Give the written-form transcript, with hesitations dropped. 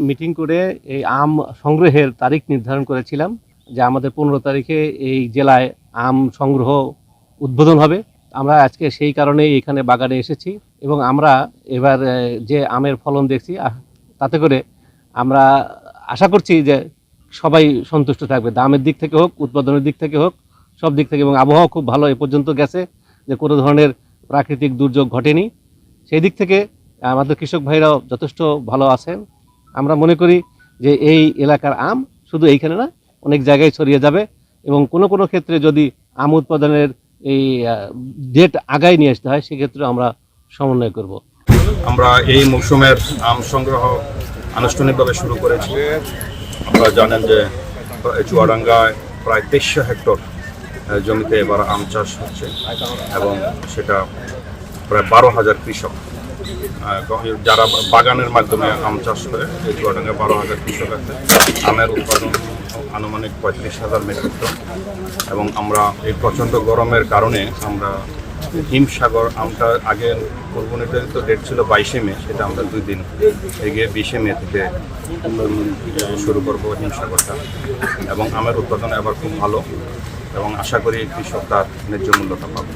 Meeting করে এই আম সংগ্রহের তারিখ নির্ধারণ করেছিলাম যে আমাদের 15 তারিখে এই জেলায় আম সংগ্রহ উদ্বোধন হবে। আমরা আজকে সেই কারণেই এখানে বাগানে এসেছি এবং আমরা এবার যে আমের ফলন দেখছি তাতে করে আমরা আশা করছি যে সবাই সন্তুষ্ট থাকবে, দামের দিক থেকে হোক, উৎপাদনের দিক থেকে হোক, সব দিক থেকে। এবং আবহাওয়া খুব ভালো এ পর্যন্ত গেছে, যে কোনো ধরনের প্রাকৃতিক দুর্যোগ ঘটেনি। সেই দিক থেকে আমাদের কৃষক ভাইরাও যথেষ্ট ভালো আছেন। আমরা মনে করি যে এই এলাকার আম শুধু এইখানে না, অনেক জায়গায় ছড়িয়ে যাবে এবং কোনো কোনো ক্ষেত্রে যদি আম উৎপাদনের এই ডেট আগায় নিয়ে আসতে হয়, সেক্ষেত্রে আমরা সমন্বয় করব। আমরা এই মৌসুমের আম সংগ্রহ আনুষ্ঠানিকভাবে শুরু করেছি। আপনারা জানেন যে চুয়াডাঙ্গায় প্রায় 2300 হেক্টর জমিতে এবার আম চাষ হচ্ছে এবং সেটা প্রায় 12,000 কৃষক যারা বাগানের মাধ্যমে আম চাষ করে। এই চুয়াডাঙ্গায় 12,000 কৃষক আছে। আমের উৎপাদন আনুমানিক 35,000 মেট্রিক টন এবং আমরা এই প্রচণ্ড গরমের কারণে আমরা হিমসাগর আমটা আগে পূর্বনির্ধারিত ডেট ছিল 22শে মে, সেটা আমরা 2 দিন এগিয়ে 20শে মে থেকে শুরু করব হিমসাগরটা। এবং আমের উৎপাদন এবার খুব ভালো এবং আশা করি কৃষক তার ন্যায্য মূল্যটা পাবে।